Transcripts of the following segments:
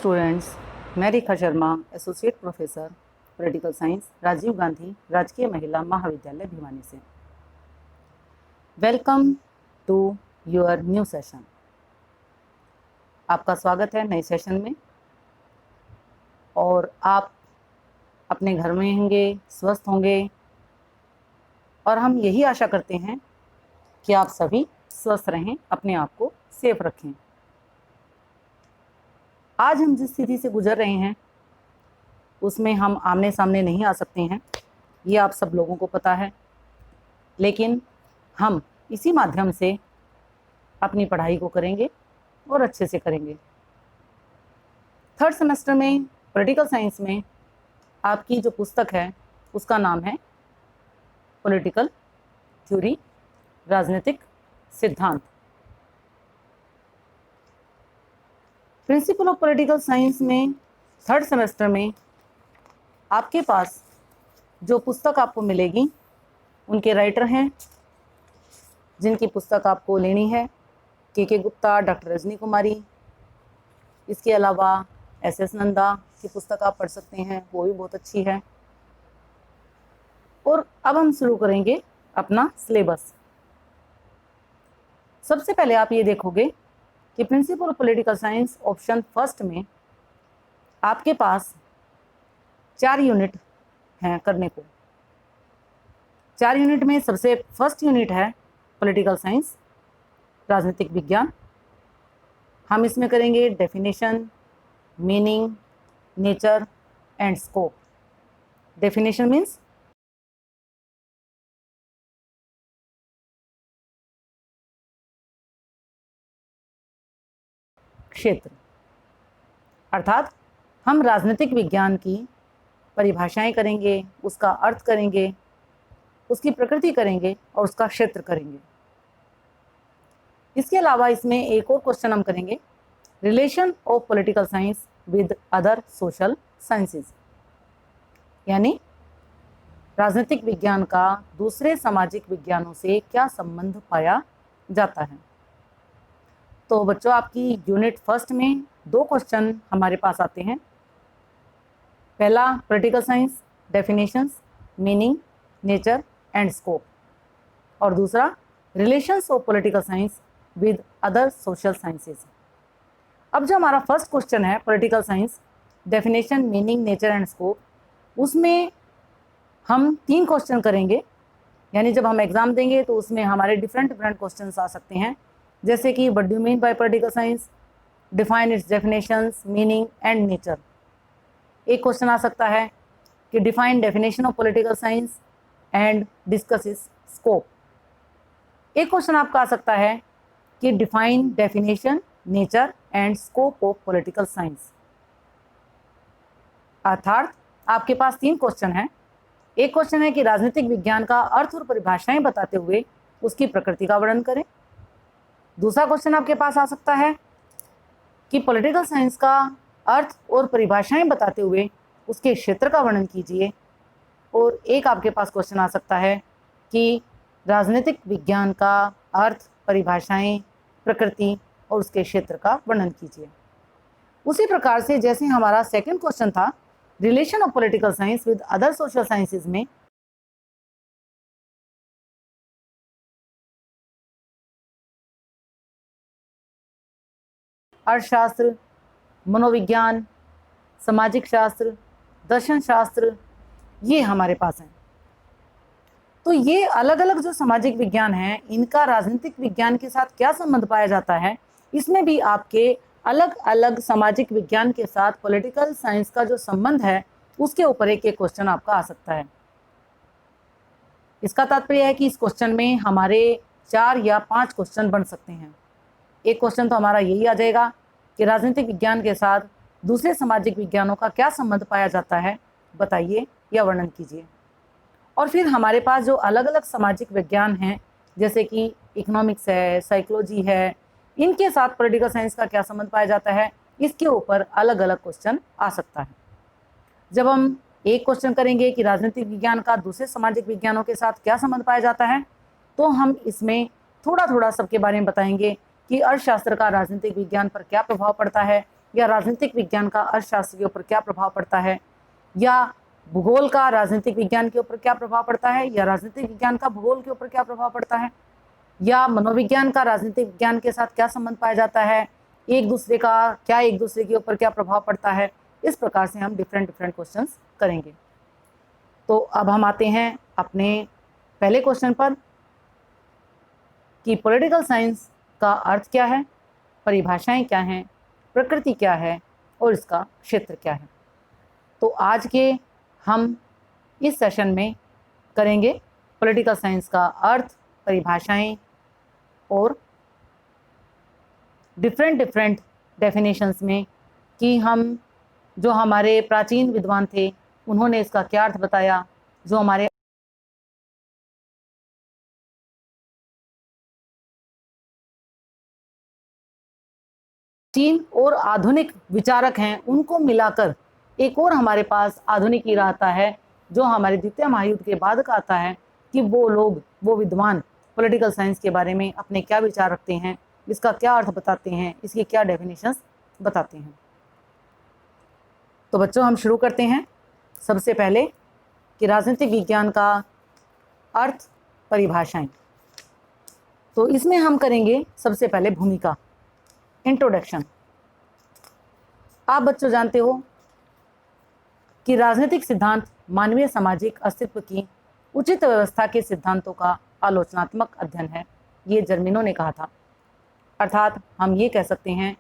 Students, मैं Rekha Sharma, associate professor political science, Rajiv Gandhi राजकीय महिला महाविद्यालय भिवानी से। Welcome to your new session. आपका स्वागत है नए सेशन में। और आप अपने घर में होंगे, स्वस्थ होंगे, और हम यही आशा करते हैं कि आप सभी स्वस्थ रहें, अपने आप को सेफ रखें। आज हम जिस स्थिति से गुजर रहे हैं उसमें हम आमने सामने नहीं आ सकते हैं, ये आप सब लोगों को पता है। लेकिन हम इसी माध्यम से अपनी पढ़ाई को करेंगे और अच्छे से करेंगे। थर्ड सेमेस्टर में पॉलिटिकल साइंस में आपकी जो पुस्तक है उसका नाम है पॉलिटिकल थ्योरी, राजनीतिक सिद्धांत। प्रिंसिपल ऑफ पॉलिटिकल साइंस में थर्ड सेमेस्टर में आपके पास जो पुस्तक आपको मिलेगी उनके राइटर हैं, जिनकी पुस्तक आपको लेनी है के गुप्ता, डॉक्टर रजनी कुमारी। इसके अलावा एस नंदा की पुस्तक आप पढ़ सकते हैं, वो भी बहुत अच्छी है। और अब हम शुरू करेंगे अपना सिलेबस। सबसे पहले आप ये देखोगे कि principle of political science option first में आपके पास 4 यूनिट हैं करने को। 4 यूनिट में सबसे फर्स्ट यूनिट है पॉलिटिकल साइंस, राजनीतिक विज्ञान। हम इसमें करेंगे definition, meaning, nature and scope. Definition means क्षेत्र, अर्थात हम राजनीतिक विज्ञान की परिभाषाएं करेंगे, उसका अर्थ करेंगे, उसकी प्रकृति करेंगे और उसका क्षेत्र करेंगे। इसके अलावा इसमें एक और क्वेश्चन हम करेंगे, relation of political science with other social sciences, यानी राजनीतिक विज्ञान का दूसरे सामाजिक विज्ञानों से क्या संबंध पाया जाता है। तो बच्चों, आपकी यूनिट फर्स्ट में 2 क्वेश्चन हमारे पास आते हैं। पहला political science, definitions, meaning, nature and scope, और दूसरा relations of political science with other social sciences. अब जो हमारा फर्स्ट क्वेश्चन है political science, definition, meaning, nature and scope, उसमें हम 3 क्वेश्चन करेंगे। यानी जब हम एग्जाम देंगे तो उसमें हमारे डिफरेंट क्वेश्चन आ सकते हैं, जैसे कि what do you mean by political science, define it's definitions, meaning and nature. एक क्वेश्चन आ सकता है कि define definition of political science and discuss it's scope. एक क्वेश्चन आपका आ सकता है कि define definition, nature and scope of political science. अर्थात आपके पास 3 क्वेश्चन हैं। एक क्वेश्चन है कि राजनीतिक विज्ञान का अर्थ और परिभाषाएं बताते हुए उसकी प्रकृति का वर्णन करें। दूसरा क्वेश्चन आपके पास आ सकता है कि पॉलिटिकल साइंस का अर्थ और परिभाषाएं बताते हुए उसके क्षेत्र का वर्णन कीजिए। और एक आपके पास क्वेश्चन आ सकता है कि राजनीतिक विज्ञान का अर्थ, परिभाषाएं, प्रकृति और उसके क्षेत्र का वर्णन कीजिए। उसी प्रकार से जैसे हमारा सेकंड क्वेश्चन था relation of political science with other social sciences में अर्थशास्त्र, मनोविज्ञान, सामाजिक शास्त्र, दर्शन शास्त्र, ये हमारे पास हैं। तो ये अलग अलग जो सामाजिक विज्ञान हैं, इनका राजनीतिक विज्ञान के साथ क्या संबंध पाया जाता है, इसमें भी आपके अलग अलग सामाजिक विज्ञान के साथ पॉलिटिकल साइंस का जो संबंध है उसके ऊपर एक क्वेश्चन आपका आ सकता है। इसका तात्पर्य है कि इस क्वेश्चन में हमारे 4 या 5 क्वेश्चन बन सकते हैं। एक क्वेश्चन तो हमारा यही आ जाएगा कि राजनीतिक विज्ञान के साथ दूसरे सामाजिक विज्ञानों का क्या संबंध पाया जाता है, बताइए या वर्णन कीजिए। और फिर हमारे पास जो अलग अलग सामाजिक विज्ञान हैं, जैसे कि इकोनॉमिक्स है, साइकोलॉजी है, इनके साथ पॉलिटिकल साइंस का क्या संबंध पाया जाता है, इसके ऊपर अलग अलग क्वेश्चन आ सकता है। जब हम एक क्वेश्चन करेंगे कि राजनीतिक विज्ञान का दूसरे सामाजिक विज्ञानों के साथ क्या संबंध पाया जाता है, तो हम इसमें थोड़ा थोड़ा सबके बारे में बताएंगे कि अर्थशास्त्र का राजनीतिक विज्ञान पर क्या प्रभाव पड़ता है, या राजनीतिक विज्ञान का अर्थशास्त्र के ऊपर क्या प्रभाव पड़ता है, या भूगोल का राजनीतिक विज्ञान के ऊपर क्या प्रभाव पड़ता है, या राजनीतिक विज्ञान का भूगोल के ऊपर क्या प्रभाव पड़ता है, या मनोविज्ञान का राजनीतिक विज्ञान के साथ क्या संबंध पाया जाता है, एक दूसरे के ऊपर क्या प्रभाव पड़ता है। इस प्रकार से हम डिफरेंट क्वेश्चंस करेंगे। तो अब हम आते हैं अपने पहले क्वेश्चन पर कि पॉलिटिकल साइंस का अर्थ क्या है, परिभाषाएं क्या हैं, प्रकृति क्या है और इसका क्षेत्र क्या है। तो आज के हम इस सेशन में करेंगे पॉलिटिकल साइंस का अर्थ, परिभाषाएं और डिफरेंट डेफिनेशंस में कि हम जो हमारे प्राचीन विद्वान थे उन्होंने इसका क्या अर्थ बताया, जो हमारे प्राचीन और आधुनिक विचारक हैं उनको मिलाकर एक और हमारे पास आधुनिक ईरा आता है जो हमारे द्वितीय महायुद्ध के बाद का आता है, कि वो विद्वान पॉलिटिकल साइंस के बारे में अपने क्या विचार रखते हैं, इसका क्या अर्थ बताते हैं, इसकी क्या डेफिनेशंस बताते हैं। तो बच्चों हम शुरू करते हैं सबसे पहले कि राजनीतिक विज्ञान का अर्थ, परिभाषाएं। तो इसमें हम करेंगे सबसे पहले भूमिका, इंट्रोडक्शन। आप बच्चों जानते हो कि राजनीतिक सिद्धांत मानवीय सामाजिक अस्तित्व की उचित व्यवस्था के सिद्धांतों का आलोचनात्मक अध्ययन है, ये जर्मिनो ने कहा था। अर्थात हम ये कह सकते हैं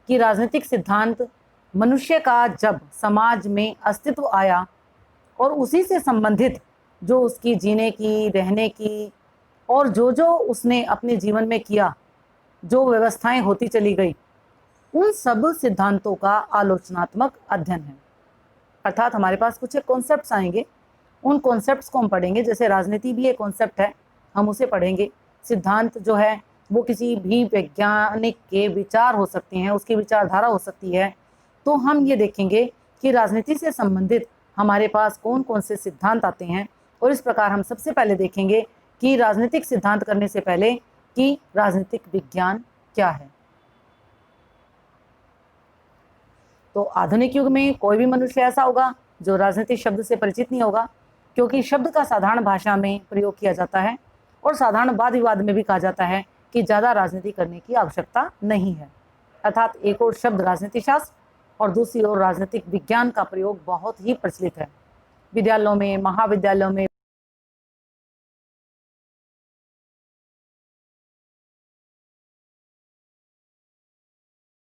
कि राजनीतिक सिद्धांत मनुष्य का जब समाज में अस्तित्व आया और उसी से संबंधित जो उसकी जीने की, रहने की और जो उसने अपने जीवन में किया, जो व्यवस्थाएं होती चली गई, उन सब सिद्धांतों का आलोचनात्मक अध्ययन है। अर्थात हमारे पास कुछ कॉन्सेप्ट्स आएंगे, उन कॉन्सेप्ट्स को हम पढ़ेंगे। जैसे राजनीति भी एक कॉन्सेप्ट है, हम उसे पढ़ेंगे। सिद्धांत जो है वो किसी भी वैज्ञानिक के विचार हो सकते हैं, उसकी विचारधारा हो सकती है। तो हम ये देखेंगे कि राजनीति से संबंधित हमारे पास कौन कौन से सिद्धांत आते हैं, और इस प्रकार हम सबसे पहले देखेंगे कि राजनीतिक सिद्धांत करने से पहले कि राजनीतिक विज्ञान क्या है। तो आधुनिक युग में कोई भी मनुष्य ऐसा होगा जो राजनीतिक शब्द से परिचित नहीं होगा, क्योंकि शब्द का साधारण भाषा में प्रयोग किया जाता है और साधारण वाद विवाद में भी कहा जाता है कि ज़्यादा राजनीति करने की आवश्यकता नहीं है। अर्थात एक और शब्द राजनीति शास्त्र और दूसरी ओर राजनीतिक विज्ञान का प्रयोग बहुत ही प्रचलित है। विद्यालयों में, महाविद्यालयों में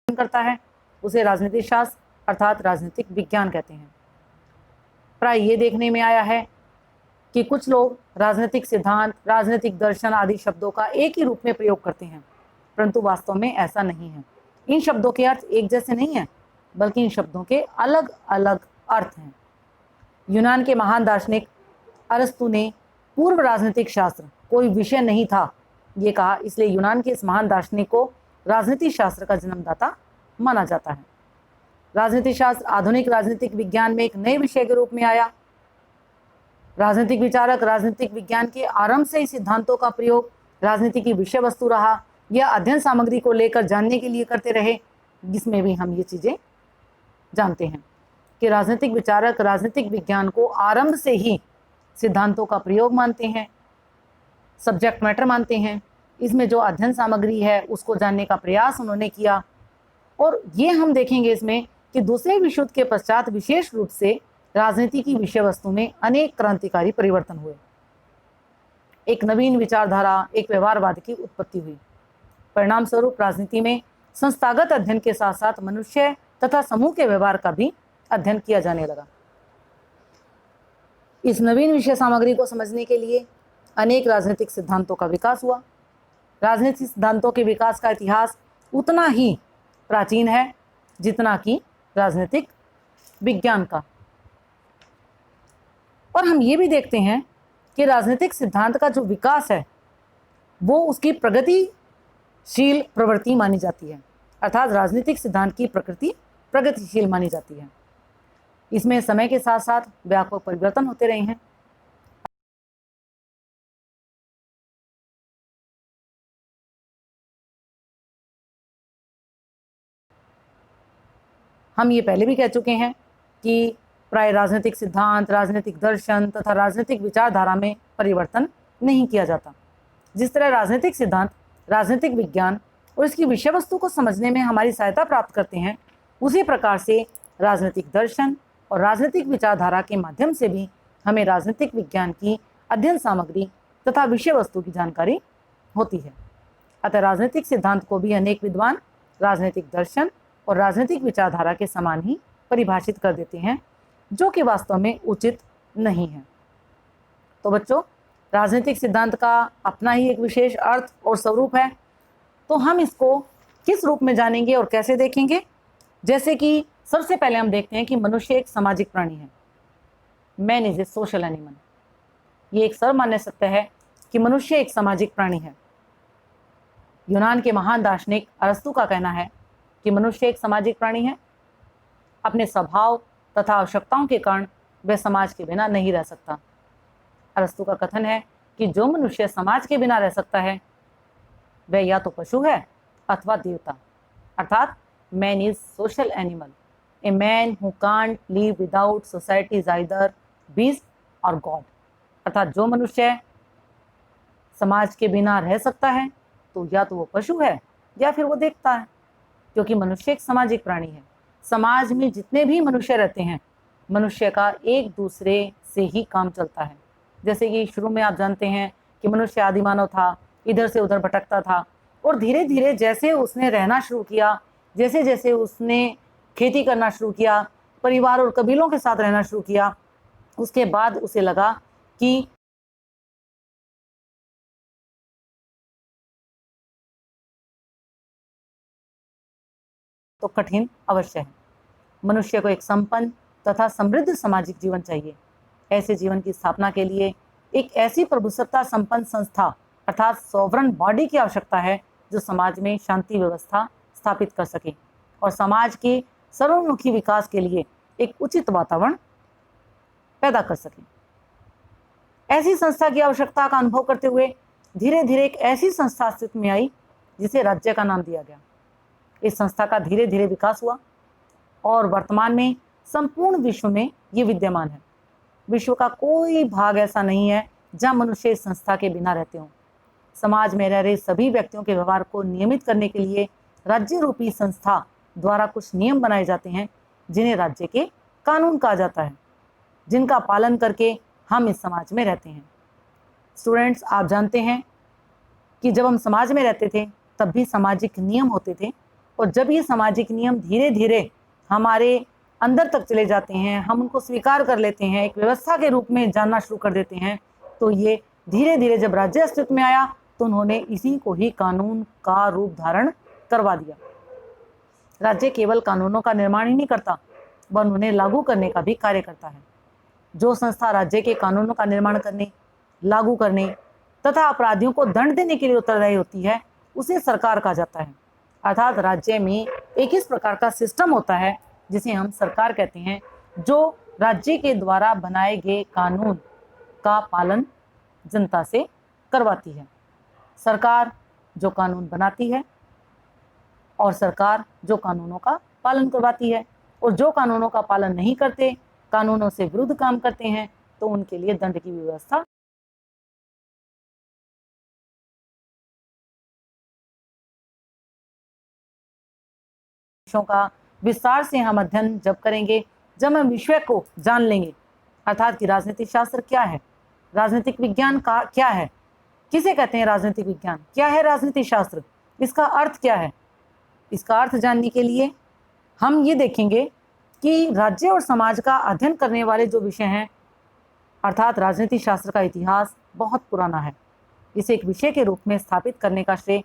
करता है, उसे राजनीतिक शास्त्र अर्थात राजनीतिक विज्ञान कहते हैं। प्राय ये देखने में आया है कि कुछ लोग राजनीतिक सिद्धांत, राजनीतिक दर्शन आदि शब्दों का एक ही रूप में प्रयोग करते हैं, परंतु वास्तव में ऐसा नहीं है। इन शब्दों के अर्थ एक जैसे नहीं है, बल्कि इन शब्दों के अलग अलग अर्थ हैं। यूनान के महान दार्शनिक अरस्तु ने पूर्व राजनीतिक शास्त्र कोई विषय नहीं था ये कहा, इसलिए यूनान के इस महान दार्शनिक को राजनीति शास्त्र का जन्मदाता माना जाता है। राजनीति शास्त्र आधुनिक राजनीतिक विज्ञान में एक नए विषय के रूप में आया। राजनीतिक विचारक राजनीतिक विज्ञान के आरंभ से ही सिद्धांतों का प्रयोग राजनीति की विषय वस्तु रहा या अध्ययन सामग्री को लेकर जानने के लिए करते रहे, जिसमें भी हम ये चीज़ें जानते हैं कि राजनीतिक विचारक राजनीतिक विज्ञान को आरंभ से ही सिद्धांतों का प्रयोग मानते हैं, सब्जेक्ट मैटर मानते हैं। इसमें जो अध्ययन सामग्री है उसको जानने का प्रयास उन्होंने किया, और ये हम देखेंगे इसमें कि दूसरे विश्व युद्ध के पश्चात विशेष रूप से राजनीति की विषय वस्तु में अनेक क्रांतिकारी परिवर्तन हुए। एक नवीन विचारधारा, एक व्यवहारवाद की उत्पत्ति हुई। परिणाम स्वरूप राजनीति में संस्थागत अध्ययन के साथ साथ मनुष्य तथा समूह के व्यवहार का भी अध्ययन किया जाने लगा। इस नवीन विषय सामग्री को समझने के लिए अनेक राजनीतिक सिद्धांतों का विकास हुआ। राजनीतिक सिद्धांतों के विकास का इतिहास उतना ही प्राचीन है जितना कि राजनीतिक विज्ञान का। और हम ये भी देखते हैं कि राजनीतिक सिद्धांत का जो विकास है वो उसकी प्रगतिशील प्रवृत्ति मानी जाती है। अर्थात राजनीतिक सिद्धांत की प्रकृति प्रगतिशील मानी जाती है। इसमें समय के साथ साथ व्यापक परिवर्तन होते रहे हैं। हम ये पहले भी कह चुके हैं कि प्राय राजनीतिक सिद्धांत, राजनीतिक दर्शन तथा राजनीतिक विचारधारा में परिवर्तन नहीं किया जाता। जिस तरह राजनीतिक सिद्धांत राजनीतिक विज्ञान और इसकी विषय वस्तु को समझने में हमारी सहायता प्राप्त करते हैं, उसी प्रकार से राजनीतिक दर्शन और राजनीतिक विचारधारा के माध्यम से भी हमें राजनीतिक विज्ञान की अध्ययन सामग्री तथा विषय वस्तु की जानकारी होती है। अतः राजनीतिक सिद्धांत को भी अनेक विद्वान राजनीतिक दर्शन और राजनीतिक विचारधारा के समान ही परिभाषित कर देते हैं, जो कि वास्तव में उचित नहीं है। तो बच्चों, राजनीतिक सिद्धांत का अपना ही एक विशेष अर्थ और स्वरूप है। तो हम इसको किस रूप में जानेंगे और कैसे देखेंगे? जैसे कि सबसे पहले हम देखते हैं कि मनुष्य एक सामाजिक प्राणी है। Man is a social animal. ये एक सर्वमान्य सत्य है कि मनुष्य एक सामाजिक प्राणी है। यूनान के महान दार्शनिक अरस्तु का कहना है कि मनुष्य एक सामाजिक प्राणी है। अपने स्वभाव तथा आवश्यकताओं के कारण वह समाज के बिना नहीं रह सकता। अरस्तु का कथन है कि जो मनुष्य समाज के बिना रह सकता है वह या तो पशु है अथवा देवता, अर्थात man is social animal. A man who can't live without society is either beast और गॉड। अर्थात जो मनुष्य समाज के बिना रह सकता है तो या तो वो पशु है या फिर वो देवता है, क्योंकि मनुष्य एक सामाजिक प्राणी है। समाज में जितने भी मनुष्य रहते हैं, मनुष्य का एक दूसरे से ही काम चलता है। जैसे कि शुरू में आप जानते हैं कि मनुष्य आदिमानव था, इधर से उधर भटकता था, और धीरे धीरे जैसे उसने रहना शुरू किया, जैसे जैसे उसने खेती करना शुरू किया, परिवार और कबीलों के साथ रहना शुरू किया, उसके बाद उसे लगा कि तो कठिन अवश्य है। मनुष्य को एक संपन्न तथा समृद्ध सामाजिक जीवन चाहिए। ऐसे जीवन की स्थापना के लिए एक ऐसी प्रभुसत्ता संपन्न संस्था अर्थात सॉवरन बॉडी की आवश्यकता है जो समाज में शांति व्यवस्था स्थापित कर सके और समाज के सर्वमुखी विकास के लिए एक उचित वातावरण पैदा कर सके। ऐसी संस्था की आवश्यकता का अनुभव करते हुए धीरे धीरे एक ऐसी संस्था अस्तित्व में आई जिसे राज्य का नाम दिया गया। इस संस्था का धीरे धीरे विकास हुआ और वर्तमान में संपूर्ण विश्व में ये विद्यमान है। विश्व का कोई भाग ऐसा नहीं है जहां मनुष्य इस संस्था के बिना रहते हों। समाज में रह रहे सभी व्यक्तियों के व्यवहार को नियमित करने के लिए राज्य रूपी संस्था द्वारा कुछ नियम बनाए जाते हैं जिन्हें राज्य के कानून कहा जाता है, जिनका पालन करके हम इस समाज में रहते हैं। स्टूडेंट्स, आप जानते हैं कि जब हम समाज में रहते थे तब भी सामाजिक नियम होते थे, और जब ये सामाजिक नियम धीरे धीरे हमारे अंदर तक चले जाते हैं, हम उनको स्वीकार कर लेते हैं, एक व्यवस्था के रूप में जानना शुरू कर देते हैं, तो ये धीरे धीरे जब राज्य अस्तित्व में आया तो उन्होंने इसी को ही कानून का रूप धारण करवा दिया। राज्य केवल कानूनों का निर्माण ही नहीं करता, वह उन्हें लागू करने का भी कार्य करता है। जो संस्था राज्य के कानूनों का निर्माण करने, लागू करने तथा अपराधियों को दंड देने के लिए उत्तरदायी होती है, उसे सरकार कहा जाता है। अर्थात राज्य में एक इस प्रकार का सिस्टम होता है जिसे हम सरकार कहते हैं, जो राज्य के द्वारा बनाए गए कानून का पालन जनता से करवाती है। सरकार जो कानून बनाती है और सरकार जो कानूनों का पालन करवाती है, और जो कानूनों का पालन नहीं करते, कानूनों से विरुद्ध काम करते हैं, तो उनके लिए दंड की व्यवस्था का विस्तार से हम अध्ययन जब करेंगे, जब हम विषय को जान लेंगे, अर्थात कि राजनीतिक शास्त्र क्या है, राजनीतिक विज्ञान का क्या है, किसे कहते हैं राजनीतिक विज्ञान, क्या है राजनीतिक शास्त्र, इसका अर्थ क्या है। इसका अर्थ जानने के लिए हम ये देखेंगे कि राज्य और समाज का अध्ययन करने वाले जो विषय हैं, अर्थात राजनीतिक शास्त्र का इतिहास बहुत पुराना है। इसे एक विषय के रूप में स्थापित करने का श्रेय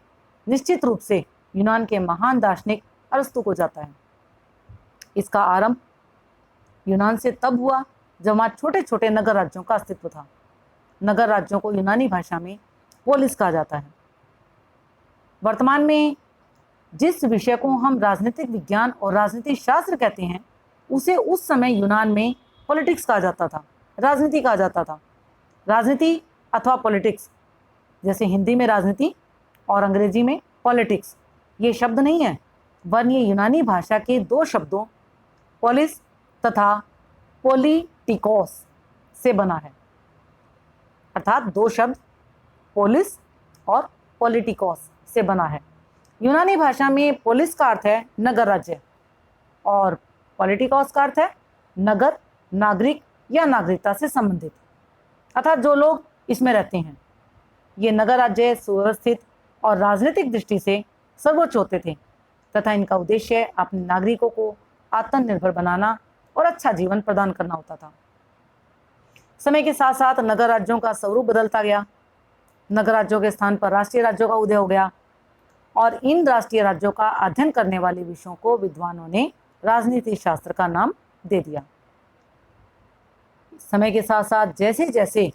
निश्चित रूप से यूनान के महान दार्शनिक अरस्तु को जाता है। इसका आरंभ यूनान से तब हुआ जब वहाँ छोटे छोटे नगर राज्यों का अस्तित्व था। नगर राज्यों को यूनानी भाषा में पोलिस कहा जाता है। वर्तमान में जिस विषय को हम राजनीतिक विज्ञान और राजनीतिक शास्त्र कहते हैं, उसे उस समय यूनान में पॉलिटिक्स कहा जाता था, राजनीति कहा जाता था। राजनीति अथवा पॉलिटिक्स, जैसे हिंदी में राजनीति और अंग्रेजी में पॉलिटिक्स, ये शब्द नहीं है, वरन ये यूनानी भाषा के दो शब्दों पोलिस तथा पोलिटिकोस से बना है। अर्थात दो शब्द पोलिस और पोलिटिकोस से बना है। यूनानी भाषा में पोलिस का अर्थ है नगर राज्य और पोलिटिकोस का अर्थ है नगर, नागरिक या नागरिकता से संबंधित, अर्थात जो लोग इसमें रहते हैं। ये नगर राज्य सुव्यवस्थित और राजनीतिक दृष्टि से सर्वोच्च होते थे तथा इनका उद्देश्य अपने नागरिकों को आत्मनिर्भर बनाना और अच्छा जीवन प्रदान करना होता था। समय के साथ साथ नगर राज्यों का स्वरूप बदलता गया। नगर राज्यों के स्थान पर राष्ट्रीय राज्यों का उदय हो गया और इन राष्ट्रीय राज्यों का अध्ययन करने वाले विषयों को विद्वानों ने राजनीति शास्त्र का नाम दे दिया। समय के साथ साथ जैसे जैसे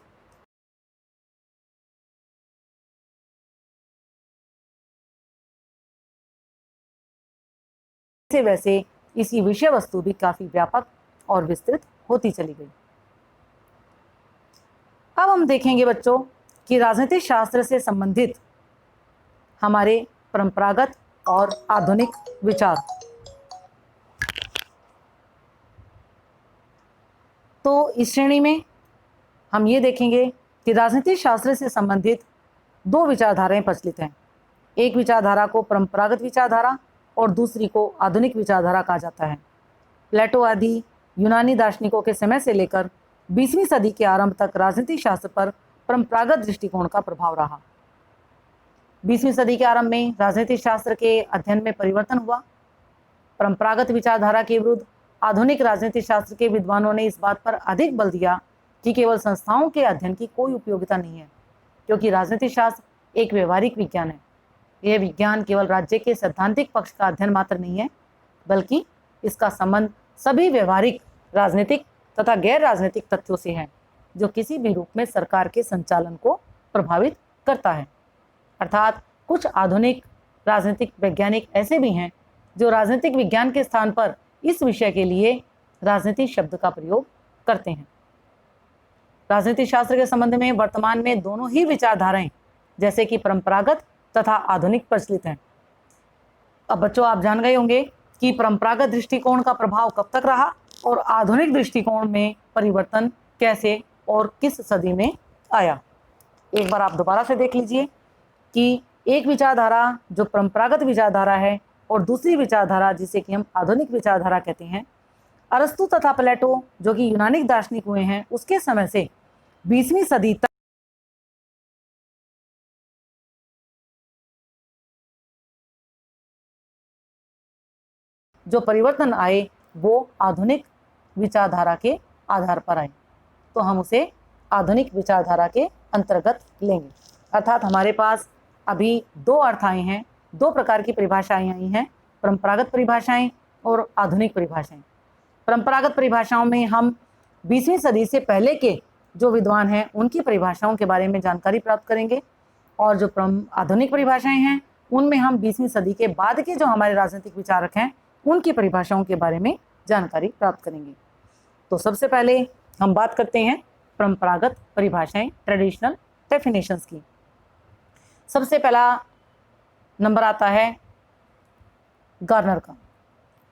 वैसे इसकी विषय वस्तु भी काफी व्यापक और विस्तृत होती चली गई। अब हम देखेंगे बच्चों कि राजनीतिक शास्त्र से संबंधित हमारे परंपरागत और आधुनिक विचार। तो इस श्रेणी में हम ये देखेंगे कि राजनीतिक शास्त्र से संबंधित दो विचारधाराएं प्रचलित हैं। एक विचारधारा को परंपरागत विचारधारा और दूसरी को आधुनिक विचारधारा कहा जाता है। प्लेटो आदि यूनानी दार्शनिकों के समय से लेकर 20वीं सदी के आरंभ तक राजनीतिक शास्त्र पर परंपरागत दृष्टिकोण का प्रभाव रहा। 20वीं सदी के आरंभ में राजनीतिक शास्त्र के अध्ययन में परिवर्तन हुआ। परंपरागत विचारधारा के विरुद्ध आधुनिक राजनीतिक शास्त्र के विद्वानों ने इस बात पर अधिक बल दिया कि केवल संस्थाओं के अध्ययन की कोई उपयोगिता नहीं है, क्योंकि राजनीतिक शास्त्र एक व्यवहारिक विज्ञान है। यह विज्ञान केवल राज्य के सैद्धांतिक पक्ष का अध्ययन मात्र नहीं है, बल्कि इसका संबंध सभी व्यवहारिक, राजनीतिक तथा गैर राजनीतिक तथ्यों से है जो किसी भी रूप में सरकार के संचालन को प्रभावित करता है। अर्थात कुछ आधुनिक राजनीतिक वैज्ञानिक ऐसे भी हैं जो राजनीतिक विज्ञान के स्थान पर इस विषय के लिए राजनीति शब्द का प्रयोग करते हैं। राजनीतिक शास्त्र के संबंध में वर्तमान में दोनों ही विचारधाराएं जैसे कि परंपरागत तथा आधुनिक प्रचलित हैं। अब बच्चों आप जान गए होंगे कि परंपरागत दृष्टिकोण का प्रभाव कब तक रहा और आधुनिक दृष्टिकोण में परिवर्तन कैसे और किस सदी में आया। एक बार आप दोबारा से देख लीजिए कि एक विचारधारा जो परंपरागत विचारधारा है और दूसरी विचारधारा जिसे कि हम आधुनिक विचारधारा कहते हैं, अरस्तु तथा प्लेटो जो कि यूनानिक दार्शनिक हुए हैं उसके समय से 20वीं सदी तक जो परिवर्तन आए वो आधुनिक विचारधारा के आधार पर आए, तो हम उसे आधुनिक विचारधारा के अंतर्गत लेंगे। अर्थात हमारे पास अभी दो अर्थ आए हैं, दो प्रकार की परिभाषाएं आई हैं, परंपरागत परिभाषाएं और आधुनिक परिभाषाएं। परंपरागत परिभाषाओं में हम 20वीं सदी से पहले के जो विद्वान हैं उनकी परिभाषाओं के बारे में जानकारी प्राप्त करेंगे और जो आधुनिक परिभाषाएं हैं उनमें हम 20वीं सदी के बाद के जो हमारे राजनीतिक विचारक हैं उनकी परिभाषाओं के बारे में जानकारी प्राप्त करेंगे। तो सबसे पहले हम बात करते हैं परंपरागत परिभाषाएं, ट्रेडिशनल डेफिनेशंस की। सबसे पहला नंबर आता है गार्नर का।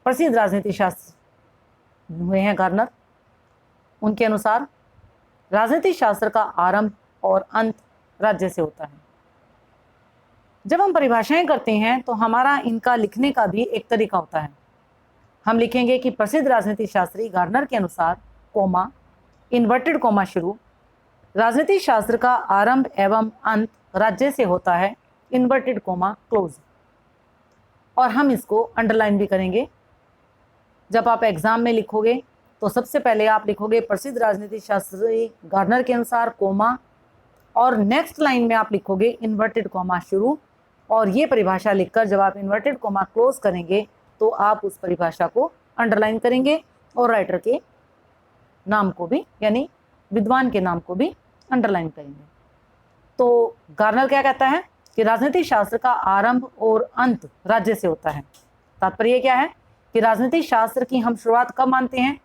प्रसिद्ध राजनीति शास्त्र हुए हैं गार्नर। उनके अनुसार राजनीतिक शास्त्र का आरंभ और अंत राज्य से होता है। जब हम परिभाषाएं करते हैं तो हमारा इनका लिखने का भी एक तरीका होता है। हम लिखेंगे कि प्रसिद्ध राजनीतिक शास्त्री गार्नर के अनुसार कोमा, इन्वर्टेड कोमा शुरू, राजनीतिक शास्त्र का आरंभ एवं अंत राज्य से होता है, इन्वर्टेड कोमा क्लोज। और हम इसको अंडरलाइन भी करेंगे। जब आप एग्जाम में लिखोगे तो सबसे पहले आप लिखोगे प्रसिद्ध राजनीतिक शास्त्री गार्नर के अनुसार कोमा और नेक्स्ट लाइन में आप लिखोगे इन्वर्टेड कोमा शुरू। और ये परिभाषा लिखकर जब आप इन्वर्टेड कोमा क्लोज करेंगे तो आप उस परिभाषा को अंडरलाइन करेंगे और राइटर के नाम को भी यानी विद्वान के नाम को भी अंडरलाइन करेंगे। तो गार्नर क्या कहता है कि राजनीतिक शास्त्र का आरंभ और अंत राज्य से होता है। तात्पर्य क्या है कि राजनीतिक शास्त्र की हम शुरुआत कब मानते हैं?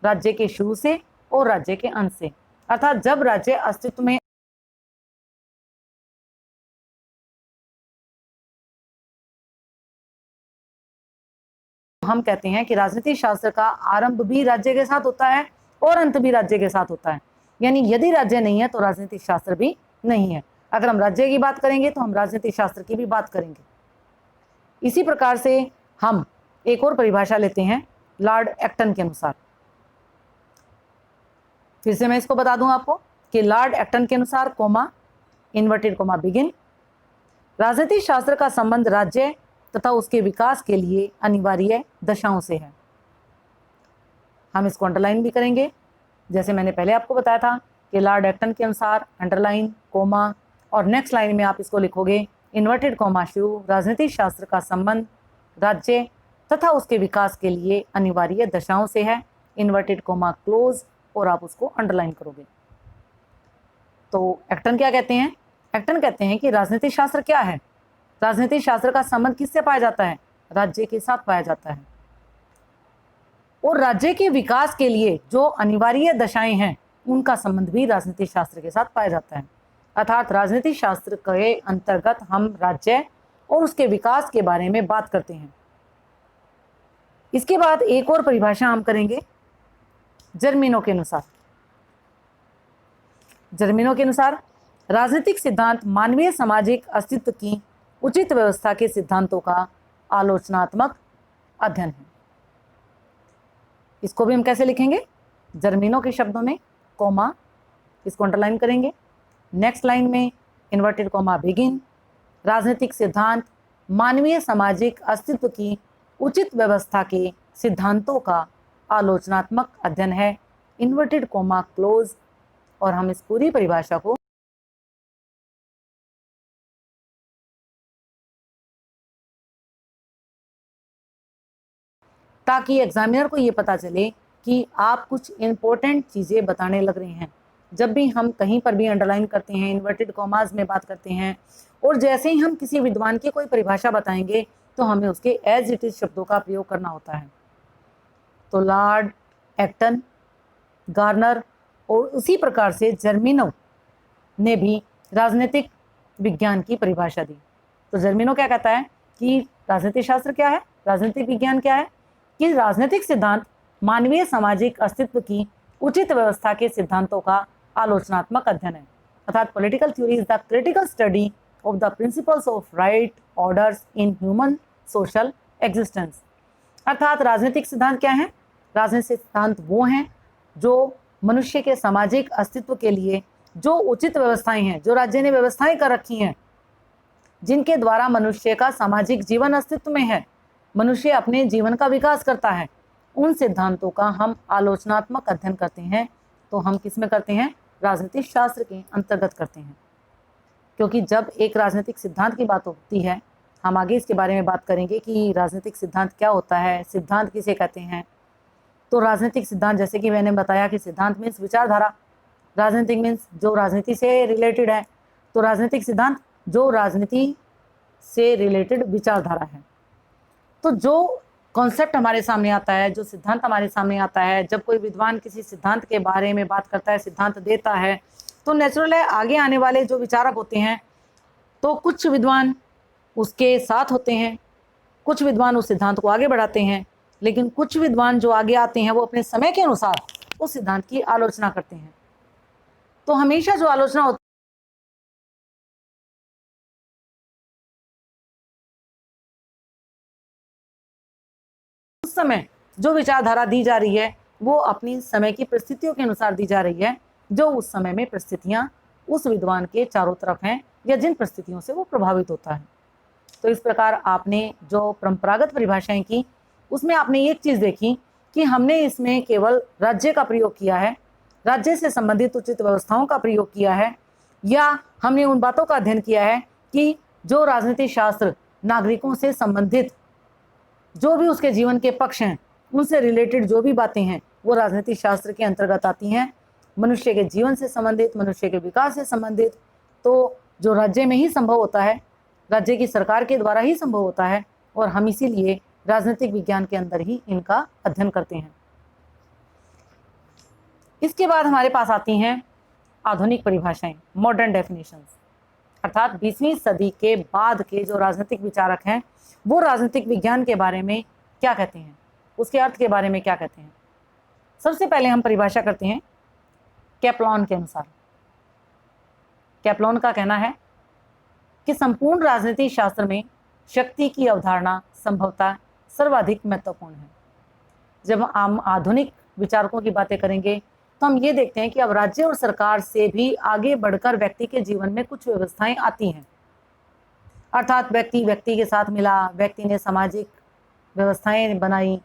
राज्य के शुरू से और राज्य के अंत से, अर्थात जब राज्य अस्तित्व में हम कहते हैं कि राजनीति शास्त्र का आरंभ भी राज्य के साथ होता है और अंत भी राज्य के साथ होता है। यानी यदि राज्य नहीं है तो राजनीति शास्त्र भी नहीं है। अगर हम राज्य की बात करेंगे तो हम राजनीति शास्त्र की भी बात करेंगे। इसी प्रकार से हम एक और परिभाषा लेते हैं लॉर्ड एक्टन के अनुसार। फिर से मैं इसको बता दूं आपको कि लॉर्ड एक्टन के अनुसार कोमा इन्वर्टेड कोमा बिगिन, राजनीति शास्त्र का संबंध राज्य तथा उसके विकास के लिए अनिवार्य दशाओं से है। हम इसको अंडरलाइन भी करेंगे, जैसे मैंने पहले आपको बताया था कि लॉर्ड एक्टन के अनुसार अंडरलाइन कोमा और नेक्स्ट लाइन में आप इसको लिखोगे इन्वर्टेड कोमा शुरू, राजनीतिक शास्त्र का संबंध राज्य तथा उसके विकास के लिए अनिवार्य दशाओं से है, इन्वर्टेड कोमा क्लोज, और आप उसको अंडरलाइन करोगे। तो एक्टन क्या कहते हैं? एक्टन कहते हैं कि राजनीतिक शास्त्र क्या है? राजनीतिक शास्त्र का संबंध किससे पाया जाता है? राज्य के साथ पाया जाता है, और राज्य के विकास के लिए जो अनिवार्य दशाएं हैं उनका संबंध भी राजनीतिक शास्त्र के साथ पाया जाता है। अर्थात राजनीतिक शास्त्र के अंतर्गत हम राज्य और उसके विकास के बारे में बात करते हैं। इसके बाद एक और परिभाषा हम करेंगे जर्मीनो के अनुसार। जर्मीनो के अनुसार राजनीतिक सिद्धांत मानवीय सामाजिक अस्तित्व की उचित व्यवस्था के सिद्धांतों का आलोचनात्मक अध्ययन है। इसको भी हम कैसे लिखेंगे? जर्मीनो के शब्दों में कोमा, इसको अंडरलाइन करेंगे, नेक्स्ट लाइन में इन्वर्टेड कोमा बिगिन, राजनीतिक सिद्धांत मानवीय सामाजिक अस्तित्व की उचित व्यवस्था के सिद्धांतों का आलोचनात्मक अध्ययन है, इन्वर्टेड कोमा क्लोज, और हम इस पूरी परिभाषा को ताकि एग्जामिनर को ये पता चले कि आप कुछ इंपॉर्टेंट चीज़ें बताने लग रहे हैं। जब भी हम कहीं पर भी अंडरलाइन करते हैं, इन्वर्टेड कॉमास में बात करते हैं, और जैसे ही हम किसी विद्वान की कोई परिभाषा बताएंगे तो हमें उसके एज इट इज शब्दों का प्रयोग करना होता है। तो लॉर्ड एक्टन, गार्नर और उसी प्रकार से जर्मीनो ने भी राजनीतिक विज्ञान की परिभाषा दी। तो जर्मीनो क्या कहता है कि राजनीतिक शास्त्र क्या है, राजनीतिक विज्ञान क्या है? कि राजनीतिक सिद्धांत मानवीय सामाजिक अस्तित्व की उचित व्यवस्था के सिद्धांतों का आलोचनात्मक अध्ययन है। अर्थात political theory is the critical study of the principles of right orders in human social existence. अर्थात राजनीतिक सिद्धांत क्या है? राजनीतिक सिद्धांत वो हैं जो मनुष्य के सामाजिक अस्तित्व के लिए जो उचित व्यवस्थाएं हैं, जो राज्य ने व्यवस्थाएं कर रखी हैं, जिनके द्वारा मनुष्य का सामाजिक जीवन अस्तित्व में है, मनुष्य अपने जीवन का विकास करता है, उन सिद्धांतों का हम आलोचनात्मक अध्ययन करते हैं। तो हम किस में करते हैं? राजनीतिक शास्त्र के अंतर्गत करते हैं। क्योंकि जब एक राजनीतिक सिद्धांत की बात होती है, हम आगे इसके बारे में बात करेंगे कि राजनीतिक सिद्धांत क्या होता है, सिद्धांत किसे कहते हैं। तो राजनीतिक सिद्धांत, जैसे कि मैंने बताया कि सिद्धांत मीन्स विचारधारा, राजनीतिक मीन्स जो राजनीति से रिलेटेड है, तो राजनीतिक सिद्धांत जो राजनीति से रिलेटेड विचारधारा है। तो जो कॉन्सेप्ट हमारे सामने आता है, जो सिद्धांत हमारे सामने आता है, जब कोई विद्वान किसी सिद्धांत के बारे में बात करता है, सिद्धांत देता है, तो नेचुरल है आगे आने वाले जो विचारक होते हैं, तो कुछ विद्वान उसके साथ होते हैं, कुछ विद्वान उस सिद्धांत को आगे बढ़ाते हैं, लेकिन कुछ विद्वान जो आगे आते हैं वो अपने समय के अनुसार उस सिद्धांत की आलोचना करते हैं। तो हमेशा जो आलोचना होती उस समय जो विचारधारा दी जा रही है वो अपनी समय की परिस्थितियों के अनुसार दी जा रही है, जो उस समय में परिस्थितियां उस विद्वान के चारों तरफ हैं या जिन परिस्थितियों से वो प्रभावित होता है। तो इस प्रकार आपने जो परंपरागत परिभाषाएं की उसमें आपने एक चीज़ देखी कि हमने इसमें केवल राज्य का प्रयोग किया है, राज्य से संबंधित उचित व्यवस्थाओं का प्रयोग किया है, या हमने उन बातों का अध्ययन किया है कि जो राजनीतिक शास्त्र नागरिकों से संबंधित जो भी उसके जीवन के पक्ष हैं, उनसे रिलेटेड जो भी बातें हैं वो राजनीतिक शास्त्र के अंतर्गत आती हैं, मनुष्य के जीवन से संबंधित, मनुष्य के विकास से संबंधित। तो जो राज्य में ही संभव होता है, राज्य की सरकार के द्वारा ही संभव होता है, और हम इसीलिए राजनीतिक विज्ञान के अंदर ही इनका अध्ययन करते हैं। इसके बाद हमारे पास आती हैं आधुनिक परिभाषाएं, मॉडर्न डेफिनेशंस। अर्थात 20वीं सदी के बाद के जो राजनीतिक विचारक हैं वो राजनीतिक विज्ञान के बारे में क्या कहते हैं, उसके अर्थ के बारे में क्या कहते हैं। सबसे पहले हम परिभाषा करते हैं कैप्लॉन के अनुसार। कैप्लॉन का कहना है कि संपूर्ण राजनीति शास्त्र में शक्ति की अवधारणा संभवतः सर्वाधिक महत्वपूर्ण है। जब हम आधुनिक विचारकों की बातें करेंगे तो हम ये देखते हैं कि अब राज्य और सरकार से भी आगे बढ़कर व्यक्ति के जीवन में कुछ व्यवस्थाएं आती हैं। अर्थात व्यक्ति व्यक्ति के साथ मिला, व्यक्ति ने सामाजिक व्यवस्थाएं बनाई,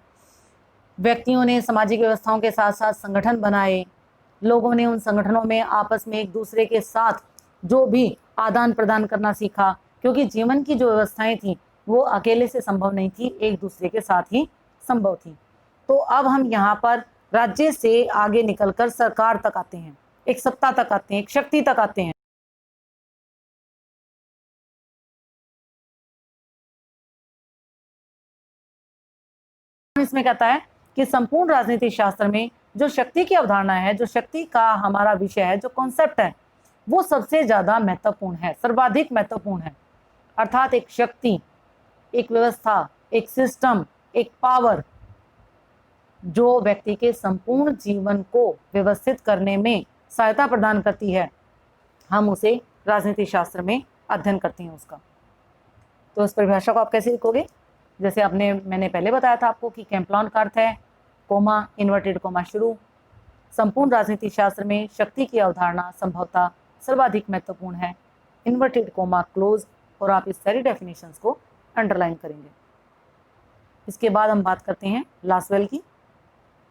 व्यक्तियों ने सामाजिक व्यवस्थाओं के साथ साथ संगठन बनाए, लोगों ने उन संगठनों में आपस में एक दूसरे के साथ जो भी आदान प्रदान करना सीखा, क्योंकि जीवन की जो व्यवस्थाएं थी वो अकेले से संभव नहीं थी, एक दूसरे के साथ ही संभव थी। तो अब हम यहाँ पर राज्य से आगे निकलकर सरकार तक आते हैं, एक सत्ता तक आते हैं, एक शक्ति तक आते हैं। इसमें कहता है कि संपूर्ण राजनीति शास्त्र में जो शक्ति की अवधारणा है, जो शक्ति का हमारा विषय है, जो कॉन्सेप्ट है, वो सबसे ज्यादा महत्वपूर्ण है, सर्वाधिक महत्वपूर्ण है। अर्थात एक शक्ति, एक व्यवस्था, एक सिस्टम, एक पावर जो व्यक्ति के संपूर्ण जीवन को व्यवस्थित करने में सहायता प्रदान करती है, हम उसे राजनीति शास्त्र में अध्ययन करते हैं उसका। तो इस परिभाषा को आप कैसे लिखोगे? जैसे मैंने पहले बताया था आपको कि कैप्लॉन का अर्थ है कोमा, इन्वर्टेड कोमा शुरू, संपूर्ण राजनीति शास्त्र में शक्ति की अवधारणा संभवतः सर्वाधिक महत्वपूर्ण है, इन्वर्टेड कोमा क्लोज, और आप इस सारी डेफिनेशंस को अंडरलाइन करेंगे। इसके बाद हम बात करते हैं लासवेल की।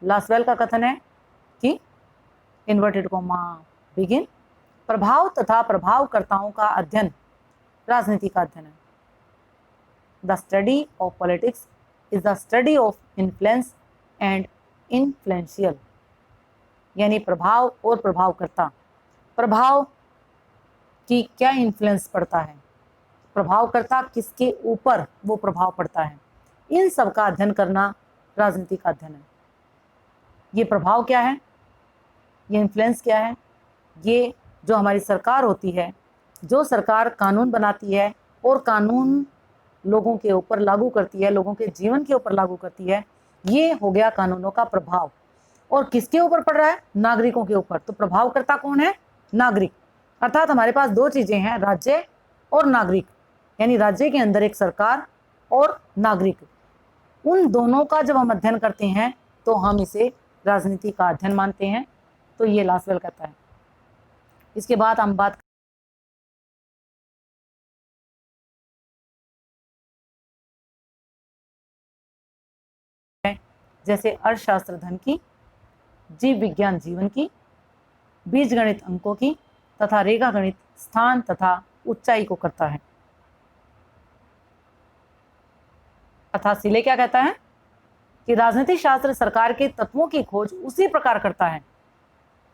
लासवेल का कथन है कि इन्वर्टेड कोमा बिगिन, प्रभाव तथा प्रभावकर्ताओं का अध्ययन राजनीति का अध्ययन है। The study of politics is the study of influence and influential, यानी प्रभाव और प्रभावकर्ता, प्रभाव की क्या इन्फ्लुएंस पड़ता है, प्रभावकर्ता किसके ऊपर वो प्रभाव पड़ता है, इन सब का अध्ययन करना राजनीति का अध्ययन है। ये प्रभाव क्या है, ये इन्फ्लुएंस क्या है, ये जो हमारी सरकार होती है, जो सरकार कानून बनाती है और कानून लोगों के ऊपर लागू करती है, लोगों के जीवन के ऊपर लागू करती है, ये हो गया कानूनों का प्रभाव। और किसके ऊपर पड़ रहा है? नागरिकों के ऊपर। तो प्रभावकर्ता कौन है? नागरिक। अर्थात हमारे पास दो चीजें हैं, राज्य और नागरिक, यानी राज्य के अंदर एक सरकार और नागरिक। उन दोनों का जब हम अध्ययन करते हैं तो हम इसे राजनीति का अध्ययन मानते हैं। तो ये लासवेल कहता है। इसके बाद हम बात जैसे अर्थशास्त्र धन की, जीव विज्ञान जीवन की, बीजगणित अंकों की तथा रेखा गणित स्थान तथा ऊंचाई को करता है। अर्थात सिले क्या कहता है कि राजनीतिक शास्त्र सरकार के तत्वों की खोज उसी प्रकार करता है,